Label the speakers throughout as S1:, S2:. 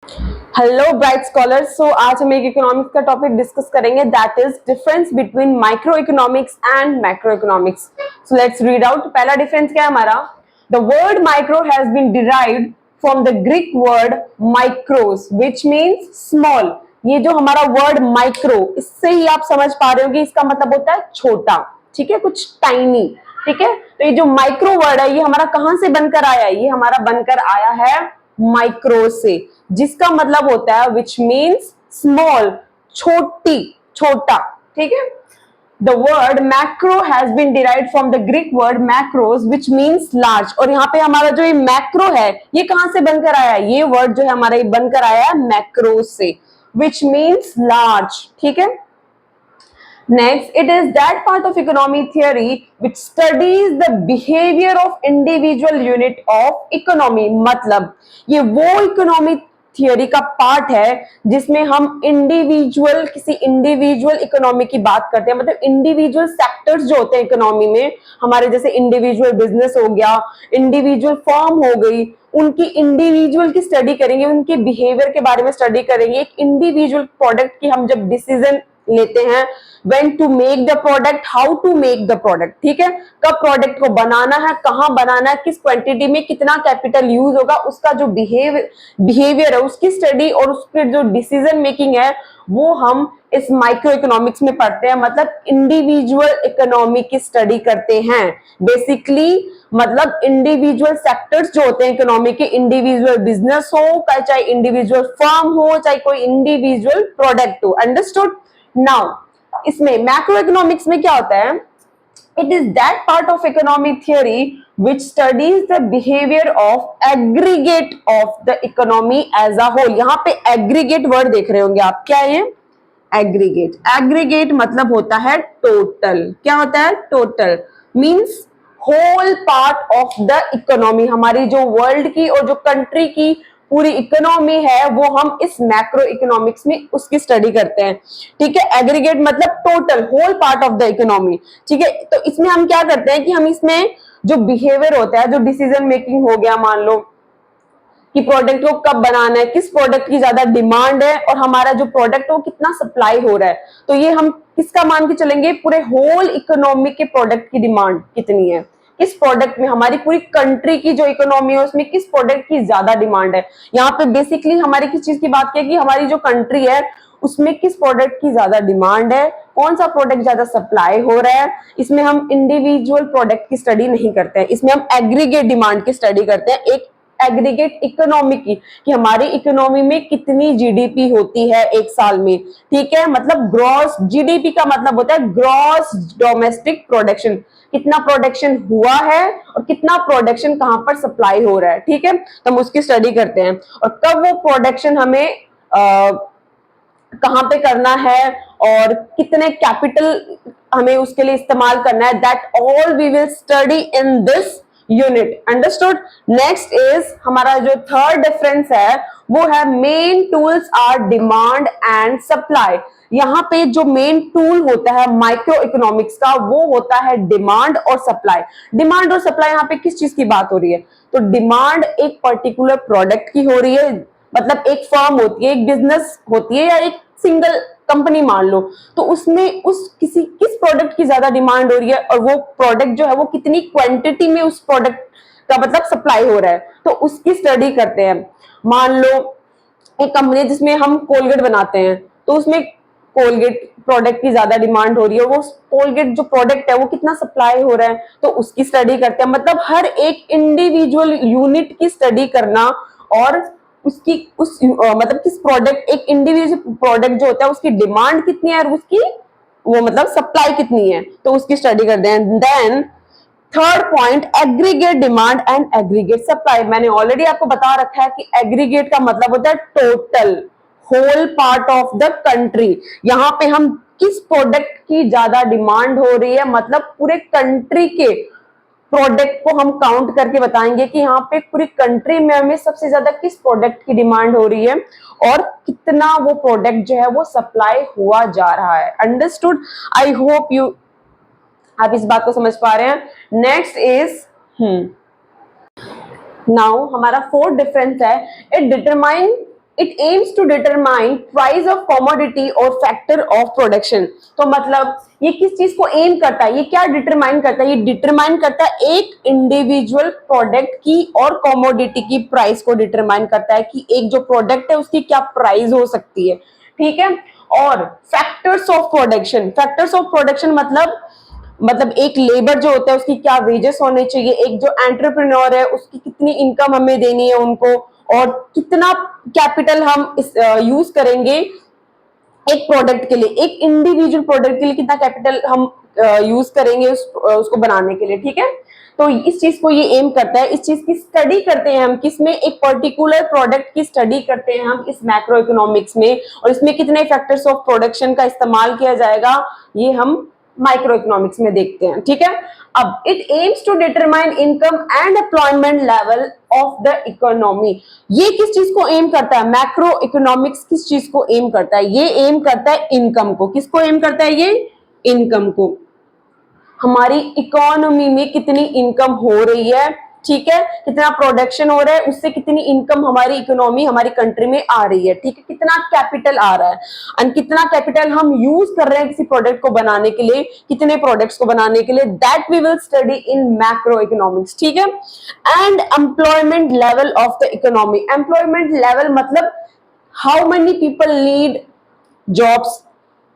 S1: Hello bright scholars. सो आज हम एक इकोनॉमिक्स का टॉपिक डिस्कस करेंगे, that is difference between micro economics and macro economics. So let's read out. पहला difference क्या है हमारा? The word micro has been derived from the Greek word micros which means small. ये जो हमारा word micro, इससे ही आप समझ पा रहे हो कि इसका मतलब होता है छोटा, ठीक है, कुछ टाइनी, ठीक है। तो ये जो माइक्रो वर्ड है ये हमारा कहां से बनकर आया है? ये हमारा बनकर आया है माइक्रो से, जिसका मतलब होता है विच मीन्स स्मॉल, छोटी, छोटा, ठीक है। The word macro has been derived from the Greek word macros which means large. और यहाँ पे हमारा जो ये मैक्रो है ये कहां से बनकर आया है? ये वर्ड जो है हमारा ये बनकर आया है मैक्रो से, विच मीन्स लार्ज, ठीक है। Next, it is that part of economic theory which studies the behavior of individual unit of economy। मतलब ये वो इकोनॉमिक थियोरी का पार्ट है जिसमें हम इंडिविजुअल, किसी इंडिविजुअल इकोनॉमी की बात करते हैं। मतलब इंडिविजुअल सेक्टर्स जो होते हैं इकोनॉमी में हमारे, जैसे इंडिविजुअल बिजनेस हो गया, इंडिविजुअल फर्म हो गई, उनकी इंडिविजुअल की स्टडी करेंगे, उनके बिहेवियर के बारे में स्टडी करेंगे। एक इंडिविजुअल प्रोडक्ट की हम जब डिसीजन लेते हैं, when to make the product, how to make the product, ठीक है, कब प्रोडक्ट को बनाना है, कहां बनाना है, किस क्वांटिटी में कितना कैपिटल यूज होगा, उसका जो बिहेवियर है उसकी स्टडी और उसके जो डिसीजन मेकिंग है वो हम इस माइक्रो इकोनॉमिक्स में पढ़ते हैं। मतलब इंडिविजुअल इकोनॉमी की स्टडी करते हैं बेसिकली। मतलब इंडिविजुअल सेक्टर्स जो होते हैं इकोनॉमी के, इंडिविजुअल बिजनेस हो, चाहे इंडिविजुअल फर्म हो, चाहे कोई इंडिविजुअल प्रोडक्ट हो। अंडरस्टूड? नाउ इसमें मैक्रो इकोनॉमिक्स में क्या होता है? It is that part of economic theory which studies the behaviour of aggregate of the economy as a whole. यहाँ पे एग्रीगेट वर्ड देख रहे होंगे आप, क्या है ये? एग्रीगेट। एग्रीगेट मतलब होता है टोटल। क्या होता है? Total means whole part of the economy. हमारी जो वर्ल्ड की और जो कंट्री की पूरी इकोनॉमी है वो हम इस मैक्रो इकोनॉमिक्स में उसकी स्टडी करते हैं, ठीक है। एग्रीगेट मतलब total, whole part of the economy, ठीक है। तो इसमें हम क्या करते हैं कि हम इसमें जो बिहेवियर होता है, जो डिसीजन मेकिंग हो गया, मान लो कि प्रोडक्ट को कब बनाना है, किस प्रोडक्ट की ज्यादा डिमांड है और हमारा जो प्रोडक्ट वो कितना सप्लाई हो रहा है, तो ये हम किसका मान के चलेंगे? पूरे होल इकोनॉमी के प्रोडक्ट की डिमांड कितनी है, किस प्रोडक्ट में, हमारी पूरी कंट्री की जो इकोनॉमी है उसमें किस प्रोडक्ट की ज्यादा डिमांड है। यहाँ पे बेसिकली हमारी किस चीज की बात की कि हमारी जो कंट्री है उसमें किस प्रोडक्ट की ज्यादा डिमांड है, कौन सा प्रोडक्ट ज्यादा सप्लाई हो रहा है। इसमें हम इंडिविजुअल प्रोडक्ट की स्टडी नहीं करते हैं, इसमें हम एग्रीगेट डिमांड की स्टडी करते हैं, एक एग्रीगेट इकोनॉमी की, कि हमारी इकोनॉमी में कितनी जीडीपी होती है एक साल में, ठीक है। मतलब ग्रॉस जीडीपी का मतलब होता है ग्रॉस डोमेस्टिक प्रोडक्शन, कितना प्रोडक्शन हुआ है और कितना प्रोडक्शन कहां पर सप्लाई हो रहा है, ठीक है। तो हम उसकी स्टडी करते हैं और कब वो प्रोडक्शन हमें कहां पे करना है और कितने कैपिटल हमें उसके लिए इस्तेमाल करना है, that all we will study in this unit. Understood? Next is हमारा जो थर्ड डिफरेंस है वो है main tools are demand and supply. यहाँ पे जो मेन टूल होता है माइक्रो इकोनॉमिक्स का वो होता है डिमांड और सप्लाई। डिमांड और सप्लाई यहाँ पे किस चीज की बात हो रही है? तो डिमांड एक पर्टिकुलर प्रोडक्ट की हो रही है, मतलब एक फर्म होती है, एक बिजनेस होती है या एक सिंगल कंपनी मान लो, तो उसमें उस किस प्रोडक्ट की ज्यादा डिमांड हो रही है और वो प्रोडक्ट जो है वो कितनी क्वांटिटी में उस प्रोडक्ट का मतलब सप्लाई हो रहा है, तो उसकी स्टडी करते हैं। मान लो एक कंपनी जिसमें हम कोलगेट बनाते हैं, तो उसमें कोलगेट प्रोडक्ट की ज्यादा डिमांड हो रही है, वो कोलगेट जो प्रोडक्ट है वो कितना सप्लाई हो रहा है, तो उसकी स्टडी करते हैं। मतलब हर एक इंडिविजुअल यूनिट की स्टडी करना और उसकी मतलब किस प्रोडक्ट, एक इंडिविजुअल प्रोडक्ट जो होता है उसकी डिमांड कितनी है और उसकी वो मतलब सप्लाई कितनी है, तो उसकी स्टडी करते हैं। Then third point, aggregate demand and aggregate supply. मैंने ऑलरेडी आपको बता रखा है कि एग्रीगेट का मतलब होता है total, whole part of the country. यहाँ पे हम किस प्रोडक्ट की ज्यादा डिमांड हो रही है, मतलब पूरे कंट्री के प्रोडक्ट को हम काउंट करके बताएंगे कि यहाँ पे पूरी कंट्री में हमें सबसे ज्यादा किस प्रोडक्ट की डिमांड हो रही है और कितना वो प्रोडक्ट जो है वो सप्लाई हुआ जा रहा है। अंडरस्टूड? आई होप आप इस बात को समझ पा रहे हैं। नेक्स्ट इज नाउ हमारा फोर्थ डिफरेंस है, it determine it aims to determine price of commodity और फैक्टर ऑफ प्रोडक्शन। तो मतलब ये किस चीज को एम करता है, ये क्या डिटरमाइन करता है, ये डिटरमाइन करता है एक इंडिविजुअल प्रोडक्ट की और कमोडिटी की प्राइस को डिटरमाइन करता है कि एक जो प्रोडक्ट है उसकी क्या प्राइस हो सकती है, ठीक है। और factors of production, factors of production मतलब एक लेबर जो होता है उसकी क्या वेजेस होने चाहिए, एक जो एंटरप्रेन्योर है उसकी कितनी इनकम हमें देनी है उनको, और कितना कैपिटल हम यूज करेंगे एक प्रोडक्ट के लिए, एक इंडिविजुअल प्रोडक्ट के लिए कितना कैपिटल हम यूज करेंगे उसको बनाने के लिए, ठीक है। तो इस चीज को ये एम करता है, इस चीज की स्टडी करते हैं हम, किसमें, एक पर्टिकुलर प्रोडक्ट की स्टडी करते हैं हम इस मैक्रो इकोनॉमिक्स में, और इसमें कितने फैक्टर्स ऑफ प्रोडक्शन का इस्तेमाल किया जाएगा ये हम माइक्रो इकोनॉमिक्स में देखते हैं, ठीक है। अब it aims to determine income and employment level of the economy. ये किस चीज को एम करता है, मैक्रो इकोनॉमिक्स किस चीज को एम करता है, ये एम करता है इनकम को। किसको एम करता है ये, इनकम को, हमारी इकोनॉमी में कितनी इनकम हो रही है, ठीक है, कितना प्रोडक्शन हो रहा है, उससे कितनी इनकम हमारी इकोनॉमी हमारी कंट्री में आ रही है, ठीक है, कितना कैपिटल आ रहा है, और कितना कैपिटल हम यूज कर रहे हैं किसी प्रोडक्ट को बनाने के लिए, कितने प्रोडक्ट्स को बनाने के लिए, that we will study in macro economics, ठीक है। And employment level of the economy, employment level मतलब how many people need jobs,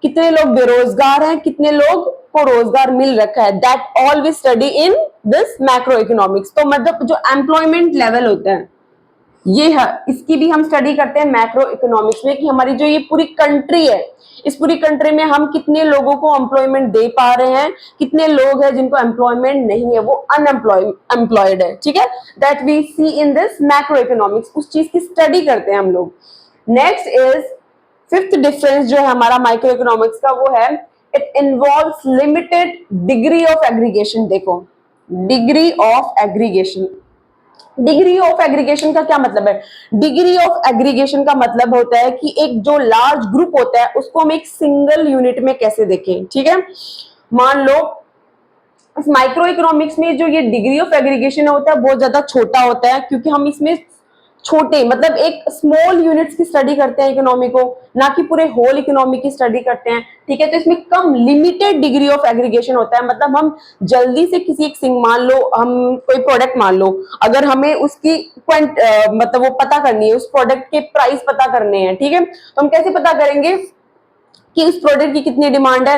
S1: कितने लोग बेरोजगार हैं, कितने लोग को रोजगार मिल रखा है, that all we study in this macro economics. तो मतलब जो एम्प्लॉयमेंट लेवल होता है ये है, इसकी भी हम स्टडी करते हैं मैक्रो इकोनॉमिक्स में, कि हमारी जो ये पूरी कंट्री है, इस पूरी कंट्री में हम कितने लोगों को एम्प्लॉयमेंट दे पा रहे हैं, कितने लोग हैं जिनको एम्प्लॉयमेंट नहीं है, वो अनएम्प्लॉयड है, ठीक है, that we see in this macro economics, उस चीज की स्टडी करते हैं हम लोग। नेक्स्ट इज फिफ्थ डिफरेंस जो है हमारा माइक्रो इकोनॉमिक्स का, वो है it involves limited degree of aggregation. देखो degree of aggregation, degree of aggregation का क्या मतलब है, डिग्री ऑफ एग्रीगेशन का मतलब होता है कि एक जो लार्ज ग्रुप होता है उसको हम एक सिंगल यूनिट में कैसे देखें, ठीक है। मान लो इस माइक्रो इकोनॉमिक्स में जो ये डिग्री ऑफ एग्रीगेशन होता है बहुत ज्यादा छोटा होता है, क्योंकि हम इसमें छोटे मतलब एक स्मॉल यूनिट्स की स्टडी करते हैं इकोनॉमी को, ना कि पूरे होल इकोनॉमी की स्टडी करते हैं, ठीक है। तो इसमें कम लिमिटेड डिग्री ऑफ एग्रीगेशन होता है, मतलब हम जल्दी से किसी एक मान लो हम कोई प्रोडक्ट मान लो, अगर हमें उसकी मतलब वो पता करनी है, उस प्रोडक्ट के प्राइस पता करने हैं, ठीक है, तो हम कैसे पता करेंगे कि उस प्रोडक्ट की कितनी डिमांड है,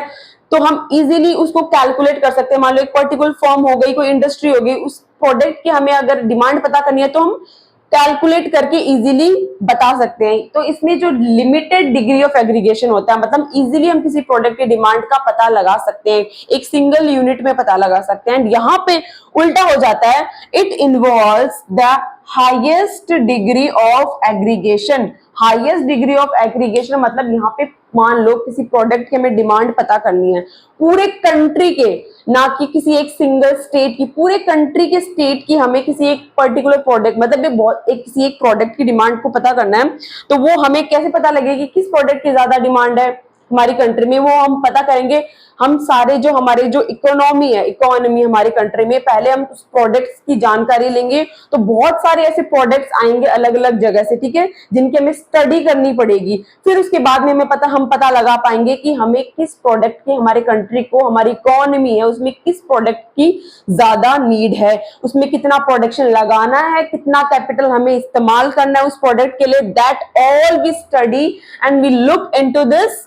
S1: तो हम इजीली उसको कैलकुलेट कर सकते हैं। मान लो एक पर्टिकुलर फर्म हो गई, कोई इंडस्ट्री हो गई, उस प्रोडक्ट की हमें अगर डिमांड पता करनी है तो हम कैलकुलेट करके इजीली बता सकते हैं। तो इसमें जो लिमिटेड डिग्री ऑफ एग्रीगेशन होता है, मतलब इजीली हम किसी प्रोडक्ट की डिमांड का पता लगा सकते हैं, एक सिंगल यूनिट में पता लगा सकते हैं। यहाँ पे उल्टा हो जाता है, it involves the highest degree of aggregation. Highest degree of aggregation मतलब यहाँ पे मान लो किसी प्रोडक्ट की हमें डिमांड पता करनी है पूरे कंट्री के, ना कि किसी एक सिंगल स्टेट की, पूरे कंट्री के स्टेट की हमें किसी एक पर्टिकुलर प्रोडक्ट मतलब किसी एक प्रोडक्ट की डिमांड को पता करना है, तो वो हमें कैसे पता लगेगी किस प्रोडक्ट की ज्यादा डिमांड है हमारी कंट्री में, वो हम पता करेंगे। हम सारे जो हमारे जो इकोनॉमी हमारी कंट्री में, पहले हम उस प्रोडक्ट्स की जानकारी लेंगे, तो बहुत सारे ऐसे प्रोडक्ट्स आएंगे अलग अलग जगह से, ठीक है, जिनकी हमें स्टडी करनी पड़ेगी। फिर उसके बाद में हम पता लगा पाएंगे कि हमें किस प्रोडक्ट की, हमारे कंट्री को, हमारी इकोनॉमी है उसमें किस प्रोडक्ट की ज्यादा नीड है, उसमें कितना प्रोडक्शन लगाना है, कितना कैपिटल हमें इस्तेमाल करना है उस प्रोडक्ट के लिए, that all we study and we look into this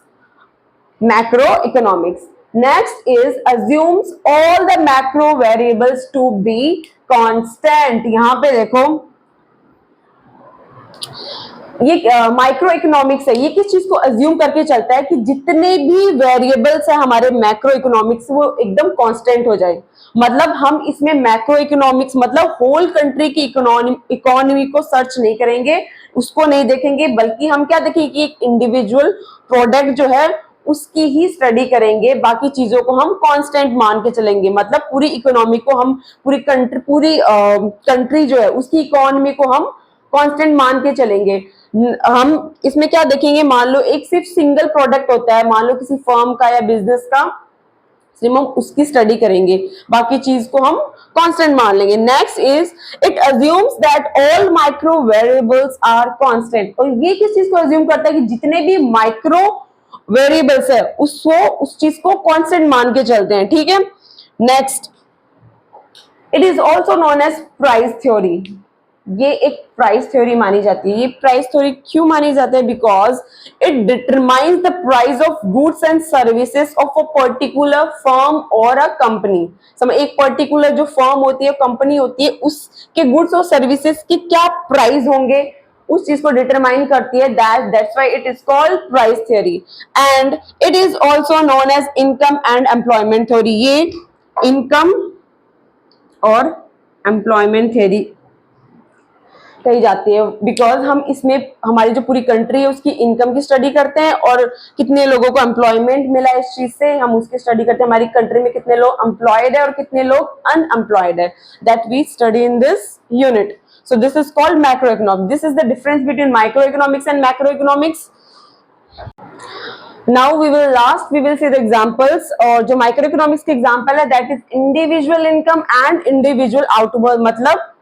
S1: macroeconomics. Next is assumes all the macro variables to be constant. यहां पे देखो ये माइक्रो इकोनॉमिक्स है, ये किस चीज को अज्यूम करके चलता है कि जितने भी वेरिएबल्स है हमारे मैक्रो इकोनॉमिक्स वो एकदम कांस्टेंट हो जाए। मतलब हम इसमें मैक्रो इकोनॉमिक्स मतलब होल कंट्री की इकोनॉमी को सर्च नहीं करेंगे, उसको नहीं देखेंगे, बल्कि हम क्या देखेंगे कि एक इंडिविजुअल प्रोडक्ट जो है उसकी ही स्टडी करेंगे, बाकी चीजों को हम कांस्टेंट मान के चलेंगे। मतलब पूरी इकोनॉमी को हम पूरी कंट्री जो है उसकी इकोनॉमी को हम कांस्टेंट मान के चलेंगे। हम इसमें क्या देखेंगे, मान लो एक सिर्फ सिंगल प्रोडक्ट होता है, मान लो किसी फर्म का या बिजनेस का सिर्फ हम उसकी स्टडी करेंगे, बाकी चीज को हम कांस्टेंट मान लेंगे। Next is it assumes that all micro variables are constant. और ये किस चीज को अज्यूम करता है कि जितने भी माइक्रो वेरिएबल्स है उसको उस चीज को कांस्टेंट मान के चलते हैं, ठीक है। Next, it is also known as price theory. ये एक प्राइस थ्योरी मानी जाती है। ये प्राइस थ्योरी क्यों मानी जाती है? Because it determines the price of goods and services of a particular firm और अ कंपनी। समझ, एक पर्टिकुलर जो फर्म होती है, कंपनी होती है, उसके गुड्स और सर्विसेज के क्या प्राइस होंगे उस चीज को डिटरमाइन करती है। That's why it is called price theory. And it is also known as income and employment theory. ये इनकम और एम्प्लॉयमेंट थ्योरी कही जाती है बिकॉज हम इसमें हमारी जो पूरी कंट्री है उसकी इनकम की स्टडी करते हैं और कितने लोगों को एम्प्लॉयमेंट मिला इस चीज से, हम उसकी स्टडी करते हैं। हमारी कंट्री में कितने लोग एम्प्लॉयड है और कितने लोग अनएम्प्लॉयड है, that we study in this unit. So this is called macro economics. This is the difference between micro economics and macro economics. Now we will see the examples। और जो माइक्रो इकोनॉमिक्स के example है that is individual income and individual output. मतलब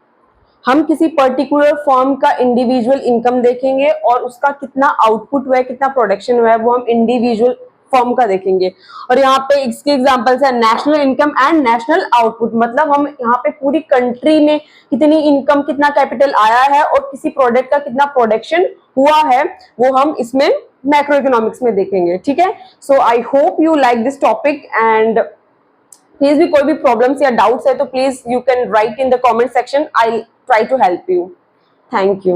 S1: हम किसी particular firm का individual income देखेंगे और उसका कितना आउटपुट हुआ है, कितना प्रोडक्शन हुआ है, वो हम इंडिविजुअल फर्म का देखेंगे। और यहाँ पे इसके एग्जांपल्स है national income and national output. मतलब हम यहाँ पे पूरी कंट्री में कितनी इनकम, कितना कैपिटल आया है और किसी प्रोडक्ट का कितना प्रोडक्शन हुआ है वो हम इसमें मैक्रो इकोनॉमिक्स में देखेंगे, ठीक है। So I hope you like this topic and please भी कोई भी प्रॉब्लम्स या डाउट्स है तो please you can write in the comment section. I try to help you. Thank you.